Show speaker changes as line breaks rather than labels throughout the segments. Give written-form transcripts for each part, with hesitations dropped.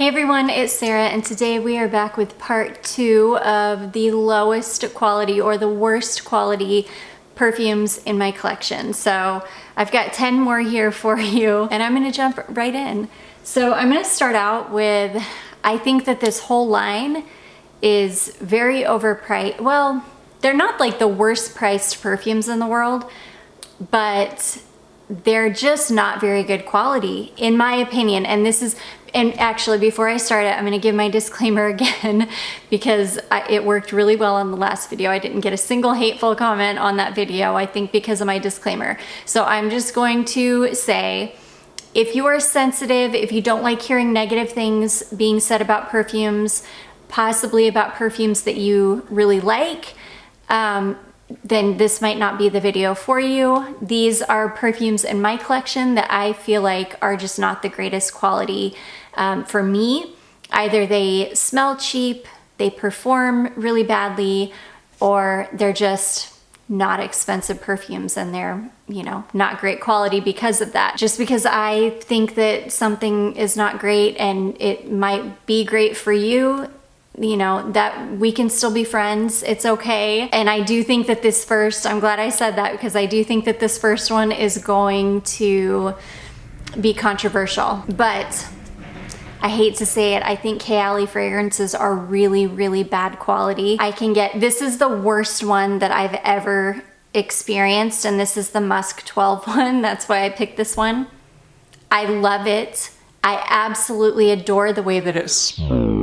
Hey everyone, it's Sarah, and today we are back with part 2 of the lowest quality or the worst quality perfumes in my collection. So I've got 10 more here for you, and I'm gonna jump right in. So I'm gonna start out with, I think that this whole line is very overpriced. Well, they're not like the worst priced perfumes in the world, but they're just not very good quality, in my opinion. And this is, and actually before I start it, I'm gonna give my disclaimer again because it worked really well on the last video. I didn't get a single hateful comment on that video, I think because of my disclaimer. So I'm just going to say, if you are sensitive, if you don't like hearing negative things being said about perfumes, possibly about perfumes that you really like, then this might not be the video for you. These are perfumes in my collection that I feel like are just not the greatest quality for me. Either they smell cheap, they perform really badly, or they're just not expensive perfumes and they're, you know, not great quality because of that. Just because I think that something is not great and it might be great for you, you know, that we can still be friends. It's okay. And I do think that this first, I'm glad I said that because I do think that this first one is going to be controversial. But I hate to say it, I think Kayali fragrances are really, really bad quality. This is the worst one that I've ever experienced, and this is the Musk 12 one. That's why I picked this one. I love it. I absolutely adore the way that it smells.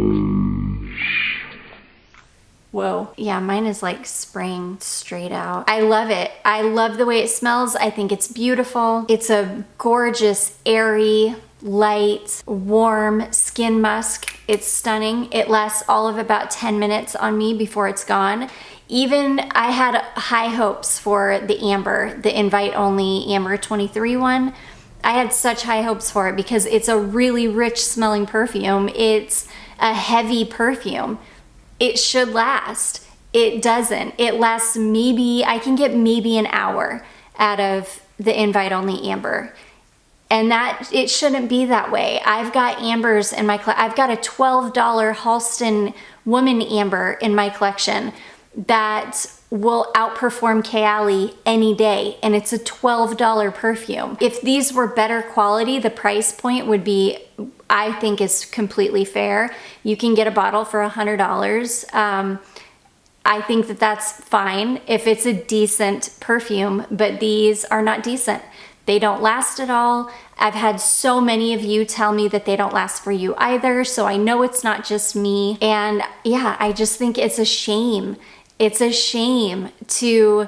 Whoa. Yeah, mine is like spraying straight out. I love it. I love the way it smells. I think it's beautiful. It's a gorgeous, airy, light, warm skin musk. It's stunning. It lasts all of about 10 minutes on me before it's gone. Even I had high hopes for the amber, the invite only amber 23 one. I had such high hopes for it because it's a really rich smelling perfume. It's a heavy perfume. It should last. It doesn't. It lasts maybe, I can get maybe an hour out of the invite only amber. And that, it shouldn't be that way. I've got ambers in my collection. I've got a $12 Halston Woman amber in my collection that will outperform Kayali any day, and it's a $12 perfume. If these were better quality, the price point would be, I think, is completely fair. You can get a bottle for $100. I think that that's fine if it's a decent perfume, but these are not decent. They don't last at all. I've had so many of you tell me that they don't last for you either, so I know it's not just me. And yeah, I just think it's a shame. It's a shame to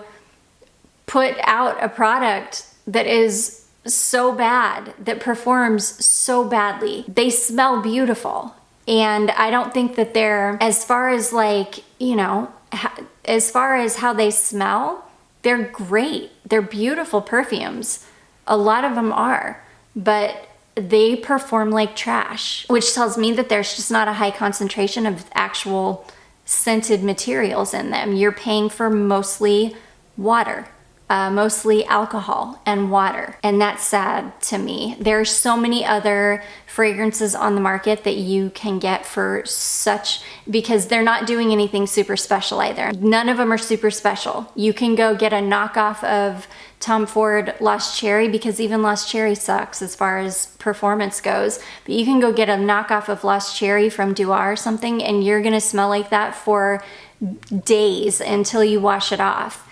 put out a product that is so bad, that performs so badly. They smell beautiful, and I don't think that they're, as far as like, you know, as far as how they smell, they're great. They're beautiful perfumes. A lot of them are, but they perform like trash, which tells me that there's just not a high concentration of actual scented materials in them. You're paying for mostly water, mostly alcohol and water, and that's sad to me. There are so many other fragrances on the market that you can get for such, because they're not doing anything super special either. None of them are super special. You can go get a knockoff of Tom Ford Lost Cherry, because even Lost Cherry sucks as far as performance goes, but you can go get a knockoff of Lost Cherry from Duar or something, and you're gonna smell like that for days until you wash it off.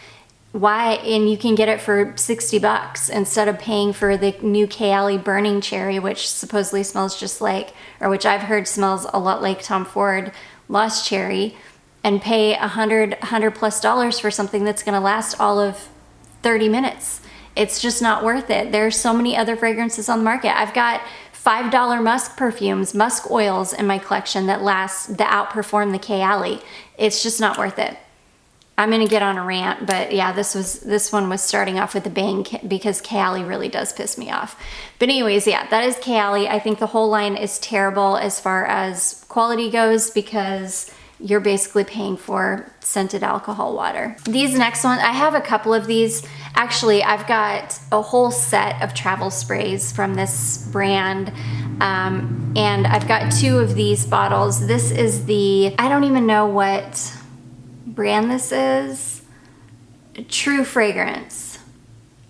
Why? And you can get it for 60 bucks instead of paying for the new Kayali Burning Cherry, which supposedly smells just like, or which I've heard smells a lot like Tom Ford Lost Cherry, and pay $100 plus for something that's gonna last all of 30 minutes. It's just not worth it. There's so many other fragrances on the market. I've got $5 musk perfumes, musk oils in my collection that outperform the Kayali. It's just not worth it. I'm gonna get on a rant, but yeah, this one was starting off with a bang because Kayali really does piss me off. But anyways, yeah, that is Kayali. I think the whole line is terrible as far as quality goes because you're basically paying for scented alcohol water. These next ones, I have a couple of these. Actually, I've got a whole set of travel sprays from this brand. And I've got 2 of these bottles. This is the, I don't even know what brand this is. True Fragrance.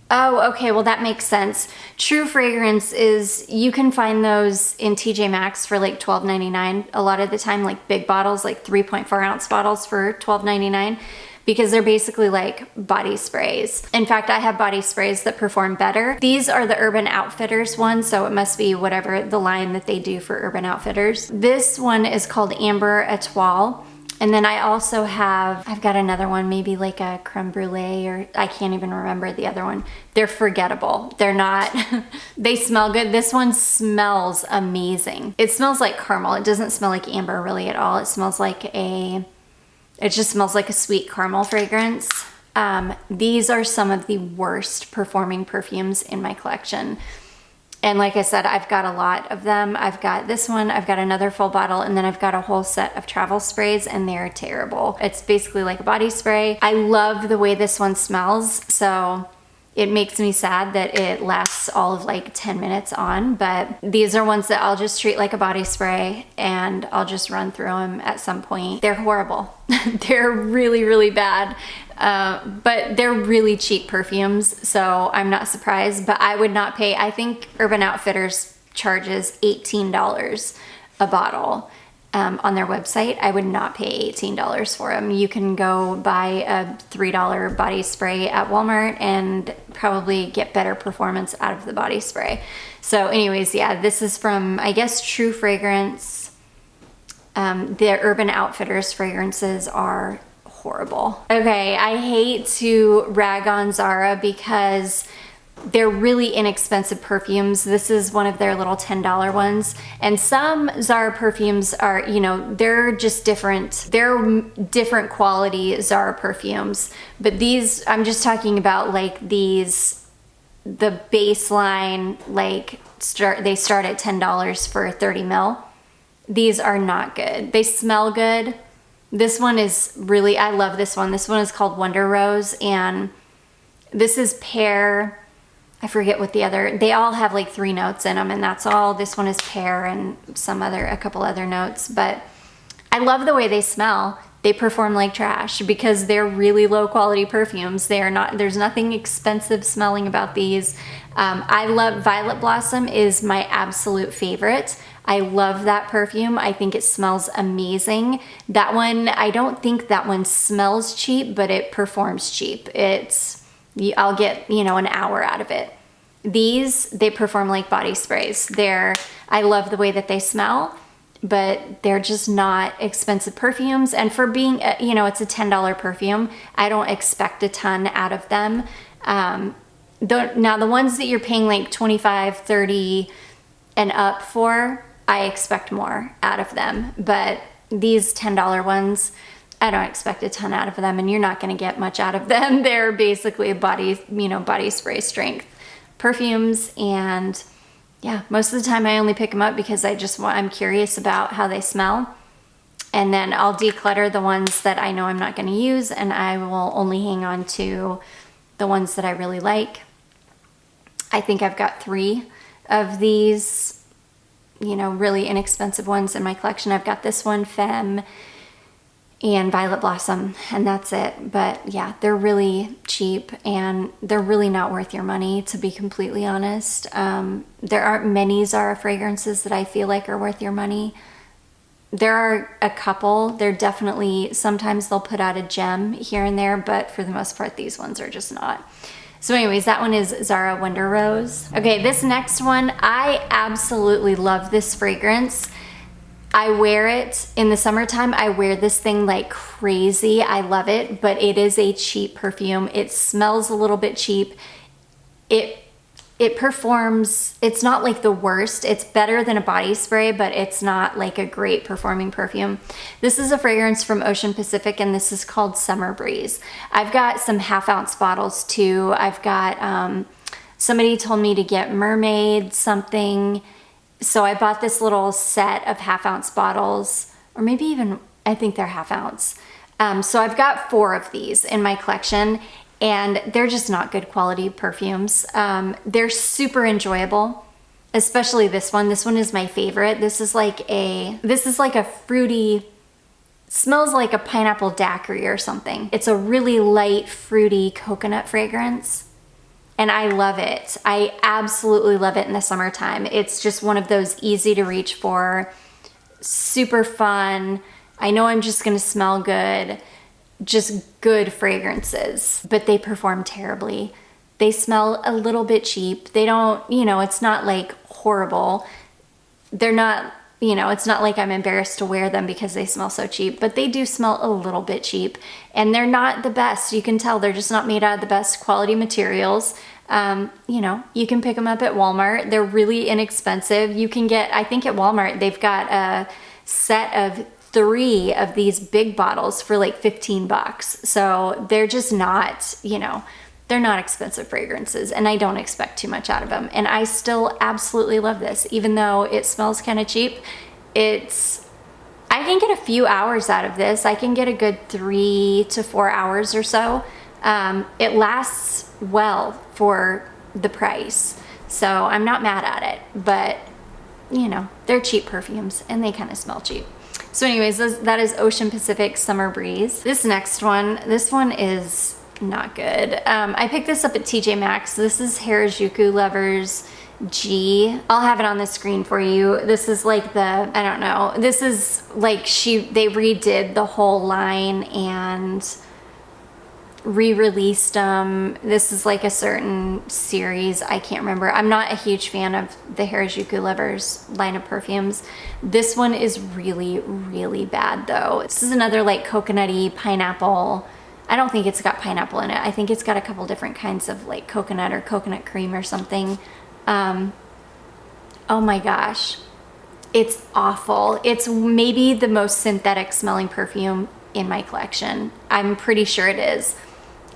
Oh, okay, well that makes sense. True Fragrance is, you can find those in TJ Maxx for like $12.99 a lot of the time, like big bottles, like 3.4 ounce bottles for $12.99, because they're basically like body sprays. In fact, I have body sprays that perform better. These are the Urban Outfitters ones, so it must be whatever the line that they do for Urban Outfitters. This one is called Amber Etoile. And then I also have, I've got another one, maybe like a creme brulee, or I can't even remember the other one. They're forgettable. They're not, they smell good. This one smells amazing. It smells like caramel. It doesn't smell like amber really at all. It smells like it just smells like a sweet caramel fragrance. These are some of the worst performing perfumes in my collection. And like I said, I've got a lot of them. I've got this one, I've got another full bottle, and then I've got a whole set of travel sprays, and they're terrible. It's basically like a body spray. I love the way this one smells, so it makes me sad that it lasts all of like 10 minutes on, but these are ones that I'll just treat like a body spray, and I'll just run through them at some point. They're horrible. They're really, really bad. But they're really cheap perfumes, so I'm not surprised, but I would not pay, I think Urban Outfitters charges $18 a bottle on their website. I would not pay $18 for them. You can go buy a $3 body spray at Walmart and probably get better performance out of the body spray. So anyways, yeah, this is from, I guess, True Fragrance. The Urban Outfitters fragrances are horrible. Okay, I hate to rag on Zara because they're really inexpensive perfumes. This is one of their little $10 ones. And some Zara perfumes are, you know, they're just different. They're different quality Zara perfumes. But these, I'm just talking about like these, the baseline, like they start at $10 for 30 ml. These are not good. They smell good. This one is really, I love this one. This one is called Wonder Rose, and this is Pear. I forget what the other, they all have like 3 notes in them, and that's all. This one is Pear and a couple other notes, but I love the way they smell. They perform like trash because they're really low quality perfumes. They are not, there's nothing expensive smelling about these. I love Violet Blossom is my absolute favorite. I love that perfume. I think it smells amazing. That one, I don't think that one smells cheap, but it performs cheap. I'll get, you know, an hour out of it. These, they perform like body sprays. I love the way that they smell, but they're just not expensive perfumes. And for being, you know, it's a $10 perfume, I don't expect a ton out of them. Now the ones that you're paying like $25, $30 and up for, I expect more out of them. But these $10 ones, I don't expect a ton out of them, and you're not going to get much out of them. They're basically body spray strength perfumes, and yeah, most of the time I only pick them up because I'm curious about how they smell, and then I'll declutter the ones that I know I'm not going to use, and I will only hang on to the ones that I really like. I think I've got 3 of these, you know, really inexpensive ones in my collection. I've got this one, Femme, and Violet Blossom, and that's it. But yeah, they're really cheap, and they're really not worth your money, to be completely honest. There aren't many Zara fragrances that I feel like are worth your money. There are a couple. They're definitely, sometimes they'll put out a gem here and there, but for the most part, these ones are just not. So anyways, that one is Zara Wonder Rose. Okay, this next one, I absolutely love this fragrance. I wear it in the summertime. I wear this thing like crazy. I love it, but it is a cheap perfume. It smells a little bit cheap. It performs, it's not like the worst. It's better than a body spray, but it's not like a great performing perfume. This is a fragrance from Ocean Pacific, and this is called Summer Breeze. I've got some half-ounce bottles too. I've got, somebody told me to get Mermaid something, so I bought this little set of half-ounce bottles, or maybe even, I think they're half-ounce. So I've got 4 of these in my collection, and they're just not good quality perfumes. They're super enjoyable, especially this one. This one is my favorite. This is like a fruity, smells like a pineapple daiquiri or something. It's a really light, fruity coconut fragrance, and I love it. I absolutely love it in the summertime. It's just one of those easy to reach for, super fun. I know I'm just gonna smell good, just good fragrances, but they perform terribly. They smell a little bit cheap. They don't, you know, it's not like horrible. They're not, you know, it's not like I'm embarrassed to wear them because they smell so cheap, but they do smell a little bit cheap, and they're not the best. You can tell they're just not made out of the best quality materials. You know, you can pick them up at Walmart. They're really inexpensive. You can get, I think at Walmart, they've got a set of 3 of these big bottles for like 15 bucks. So they're just not, you know, they're not expensive fragrances, and I don't expect too much out of them. And I still absolutely love this, even though it smells kind of cheap. I can get a few hours out of this. I can get a good 3 to 4 hours or so. It lasts well for the price, so I'm not mad at it, but you know, they're cheap perfumes and they kind of smell cheap. So anyways, that is Ocean Pacific Summer Breeze. This next one, this one is not good. I picked this up at TJ Maxx. This is Harajuku Lovers G. I'll have it on the screen for you. This is like I don't know. This is like they redid the whole line and re-released them. This is like a certain series. I can't remember. I'm not a huge fan of the Harajuku Lovers line of perfumes. This one is really, really bad though. This is another like coconutty pineapple. I don't think it's got pineapple in it. I think it's got a couple different kinds of like coconut or coconut cream or something. Oh my gosh. It's awful. It's maybe the most synthetic smelling perfume in my collection. I'm pretty sure it is.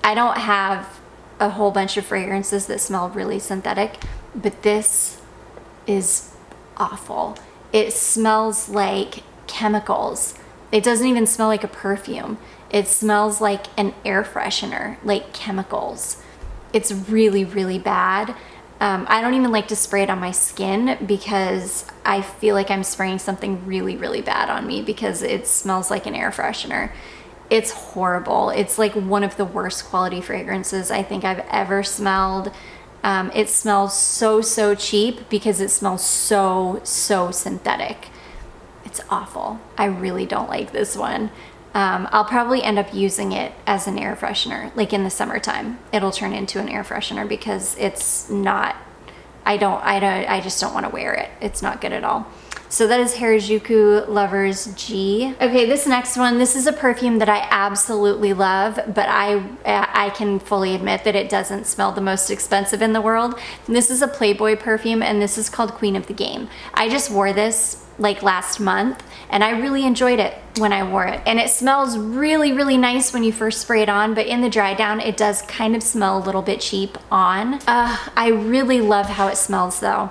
I don't have a whole bunch of fragrances that smell really synthetic, but this is awful. It smells like chemicals. It doesn't even smell like a perfume. It smells like an air freshener, like chemicals. It's really, really bad. I don't even like to spray it on my skin because I feel like I'm spraying something really, really bad on me because it smells like an air freshener. It's horrible. It's like one of the worst quality fragrances I think I've ever smelled. It smells so cheap because it smells so synthetic. It's awful. I really don't like this one. I'll probably end up using it as an air freshener, like in the summertime. It'll turn into an air freshener because it's not, I just don't want to wear it. It's not good at all. So that is Harajuku Lovers G. Okay, this next one, this is a perfume that I absolutely love, but I can fully admit that it doesn't smell the most expensive in the world. And this is a Playboy perfume, and this is called Queen of the Game. I just wore this like last month, and I really enjoyed it when I wore it. And it smells really, really nice when you first spray it on, but in the dry down, it does kind of smell a little bit cheap on. I really love how it smells though.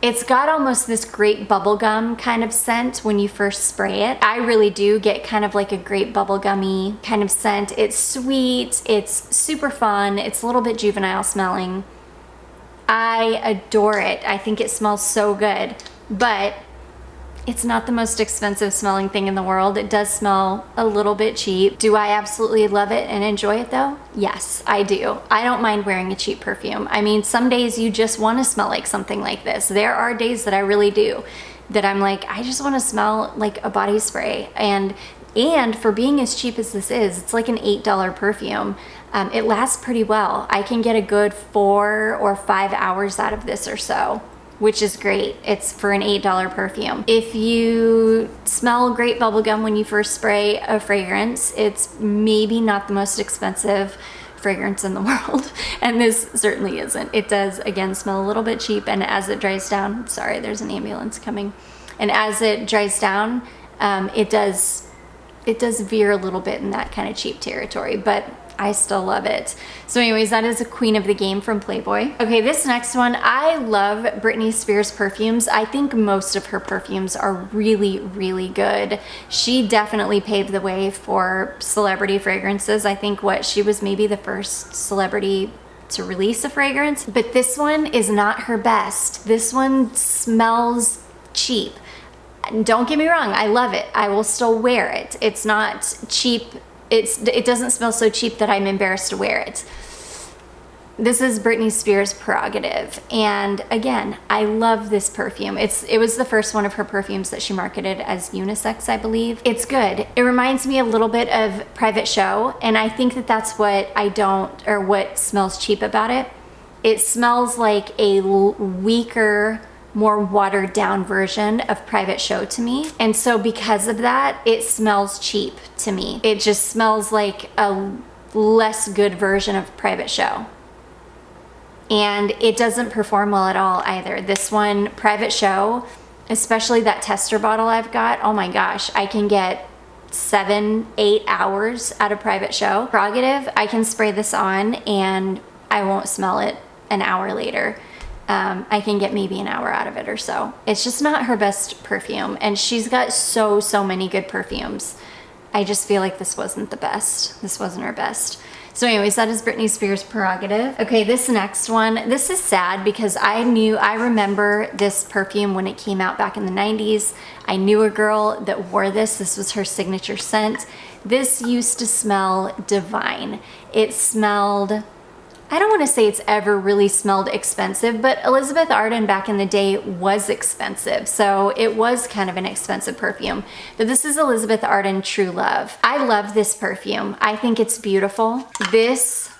It's got almost this grape bubblegum kind of scent when you first spray it. I really do get kind of like a grape bubblegummy kind of scent. It's sweet, it's super fun, it's a little bit juvenile smelling. I adore it. I think it smells so good, but it's not the most expensive smelling thing in the world. It does smell a little bit cheap. Do I absolutely love it and enjoy it though? Yes, I do. I don't mind wearing a cheap perfume. I mean, some days you just want to smell like something like this. There are days that I really do, that I'm like, I just want to smell like a body spray. And for being as cheap as this is, it's like an $8 perfume. It lasts pretty well. I can get a good 4 or 5 hours out of this or so, which is great. It's for an $8 perfume. If you smell great bubblegum when you first spray a fragrance, it's maybe not the most expensive fragrance in the world. And this certainly isn't. It does, again, smell a little bit cheap, and as it dries down, sorry, there's an ambulance coming. And as it dries down, it does veer a little bit in that kind of cheap territory, but I still love it. So anyways, that is a Queen of the Game from Playboy. Okay, this next one, I love Britney Spears perfumes. I think most of her perfumes are really, really good. She definitely paved the way for celebrity fragrances. I think she was maybe the first celebrity to release a fragrance, but this one is not her best. This one smells cheap. Don't get me wrong, I love it. I will still wear it. It's not cheap. It doesn't smell so cheap that I'm embarrassed to wear it. This is Britney Spears' Prerogative, and again, I love this perfume. It was the first one of her perfumes that she marketed as unisex, I believe. It's good. It reminds me a little bit of Private Show, and I think that that's what what smells cheap about it. It smells like a weaker, more watered down version of Private Show to me. And so because of that, it smells cheap to me. It just smells like a less good version of Private Show. And it doesn't perform well at all either. This one, Private Show, especially that tester bottle I've got, oh my gosh, I can get 7-8 hours out of Private Show. Prerogative, I can spray this on and I won't smell it an hour later. I can get maybe an hour out of it or so. It's just not her best perfume, and she's got so many good perfumes. I just feel like this wasn't the best. This wasn't her best. So anyways, that is Britney Spears' Prerogative. Okay, this next one, this is sad because I remember this perfume when it came out back in the 90s. I knew a girl that wore this. This was her signature scent. This used to smell divine. It smelled, I don't want to say it's ever really smelled expensive, but Elizabeth Arden back in the day was expensive. So it was kind of an expensive perfume. But this is Elizabeth Arden True Love. I love this perfume. I think it's beautiful. This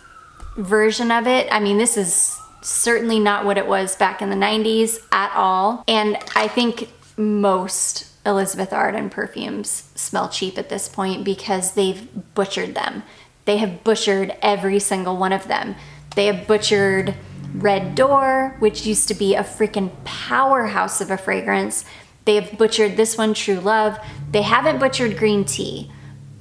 version of it, I mean, this is certainly not what it was back in the 90s at all. And I think most Elizabeth Arden perfumes smell cheap at this point because they've butchered them. They have butchered every single one of them. They have butchered Red Door, which used to be a freaking powerhouse of a fragrance. They have butchered this one, True Love. They haven't butchered Green Tea,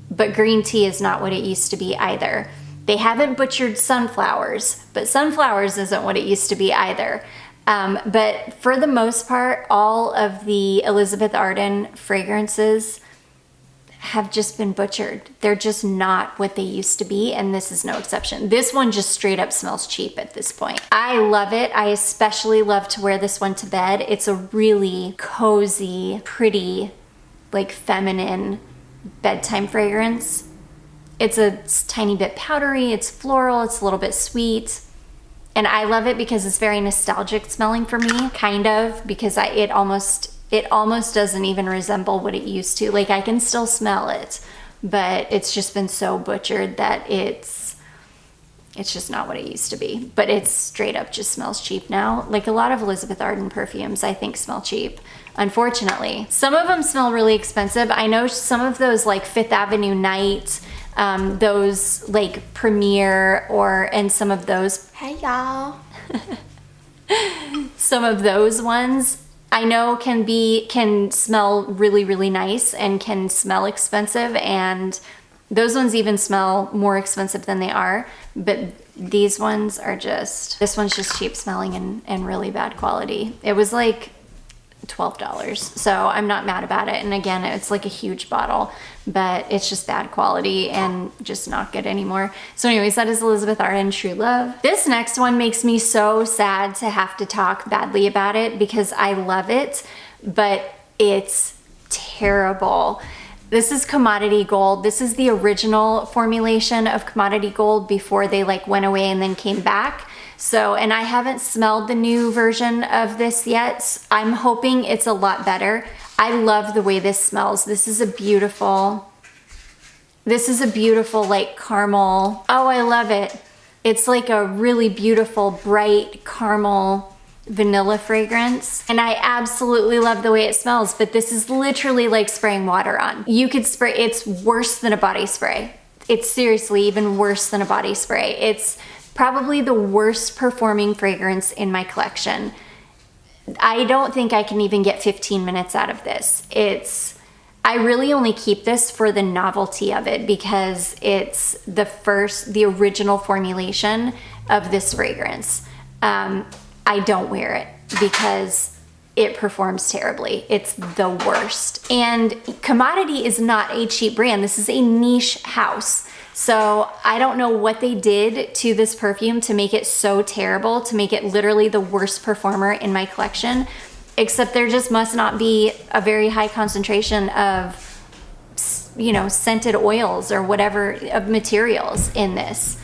but Green Tea is not what it used to be either. They haven't butchered Sunflowers, but Sunflowers isn't what it used to be either. But for the most part, all of the Elizabeth Arden fragrances have just been butchered. They're just not what they used to be, and this is no exception. This one just straight up smells cheap at this point. I love it. I especially love to wear this one to bed. It's a really cozy, pretty, like feminine bedtime fragrance. It's a tiny bit powdery, it's floral, it's a little bit sweet. And I love it because it's very nostalgic smelling for me, kind of, because it almost doesn't even resemble what it used to. Like, I can still smell it, but it's just been so butchered that it's just not what it used to be. But it straight up just smells cheap now. Like, a lot of Elizabeth Arden perfumes I think smell cheap, unfortunately. Some of them smell really expensive. I know some of those, like Fifth Avenue Night, those like Premier, and some of those, hey y'all, some of those ones I know can smell really, really nice and can smell expensive, and those ones even smell more expensive than they are. But these ones are this one's just cheap smelling and really bad quality. It was like $12, so I'm not mad about it. And again, it's like a huge bottle, but it's just bad quality and just not good anymore. So anyways, that is Elizabeth Arden True Love. This next one makes me so sad to have to talk badly about it because I love it, but it's terrible. This is Commodity Gold. This is the original formulation of Commodity Gold before they like went away and then came back. So, and I haven't smelled the new version of this yet. I'm hoping it's a lot better. I love the way this smells. This is a beautiful like caramel. Oh, I love it. It's like a really beautiful, bright caramel vanilla fragrance. And I absolutely love the way it smells, but this is literally like spraying water on. You could spray, it's worse than a body spray. It's seriously even worse than a body spray. It's probably the worst performing fragrance in my collection. I don't think I can even get 15 minutes out of this. I really only keep this for the novelty of it because it's the original formulation of this fragrance. I don't wear it because it performs terribly. It's the worst. And Commodity is not a cheap brand. This is a niche house. So I don't know what they did to this perfume to make it so terrible, to make it literally the worst performer in my collection, except there just must not be a very high concentration of, you know, scented oils or whatever of materials in this.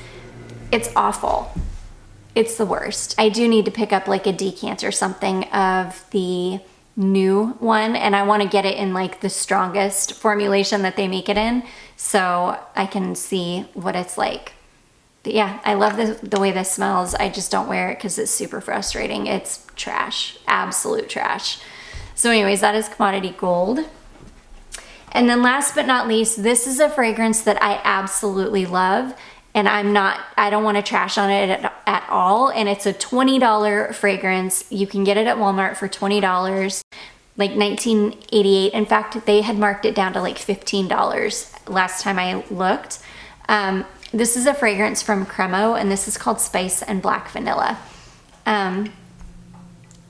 It's awful. It's the worst. I do need to pick up like a decant or something of the new one, and I want to get it in like the strongest formulation that they make it in so I can see what it's like. But yeah, I love the way this smells. I just don't wear it because it's super frustrating. It's trash, absolute trash. So anyways, that is Commodity Gold. And then last but not least, this is a fragrance that I absolutely love, and I don't want to trash on it at all. And it's a $20 fragrance. You can get it at Walmart for $20, like $19.88. In fact, they had marked it down to like $15 last time I looked. This is a fragrance from Cremo, and this is called Spice and Black Vanilla.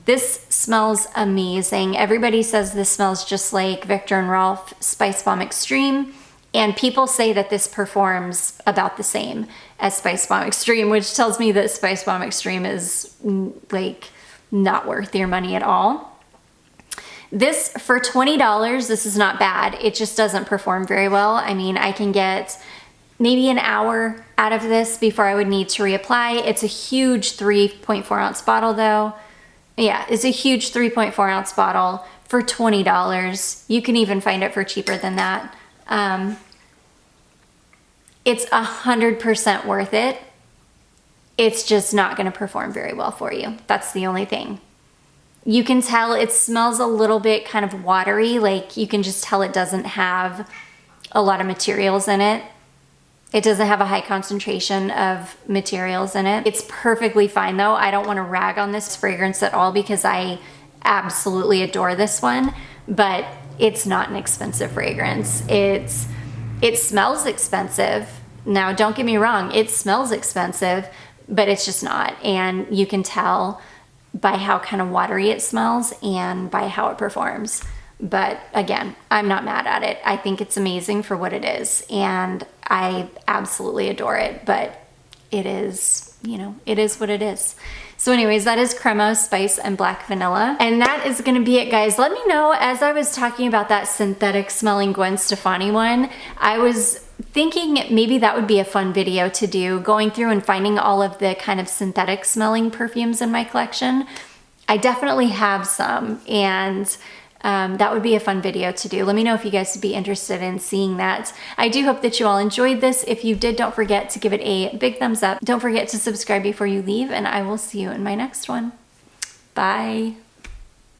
This smells amazing. Everybody says this smells just like Viktor and Rolf Spice Bomb Extreme. And people say that this performs about the same as Spice Bomb Extreme, which tells me that Spice Bomb Extreme is like not worth your money at all. This, for $20, this is not bad. It just doesn't perform very well. I mean, I can get maybe an hour out of this before I would need to reapply. It's a huge 3.4 ounce bottle though. Yeah, it's a huge 3.4 ounce bottle for $20. You can even find it for cheaper than that. It's 100% worth it. It's just not gonna perform very well for you. That's the only thing. You can tell it smells a little bit kind of watery, like you can just tell it doesn't have a lot of materials in it. It doesn't have a high concentration of materials in it. It's perfectly fine though. I don't wanna rag on this fragrance at all because I absolutely adore this one, but it's not an expensive fragrance. It smells expensive. Now, don't get me wrong, it smells expensive, but it's just not. And you can tell by how kind of watery it smells and by how it performs. But again, I'm not mad at it. I think it's amazing for what it is, and I absolutely adore it, but it is, you know, it is what it is. So anyways, that is Cremo, Spice, and Black Vanilla. And that is gonna be it, guys. Let me know, as I was talking about that synthetic smelling Gwen Stefani one, I was thinking maybe that would be a fun video to do, going through and finding all of the kind of synthetic smelling perfumes in my collection. I definitely have some, and that would be a fun video to do. Let me know if you guys would be interested in seeing that. I do hope that you all enjoyed this. If you did, don't forget to give it a big thumbs up. Don't forget to subscribe before you leave, and I will see you in my next one. Bye.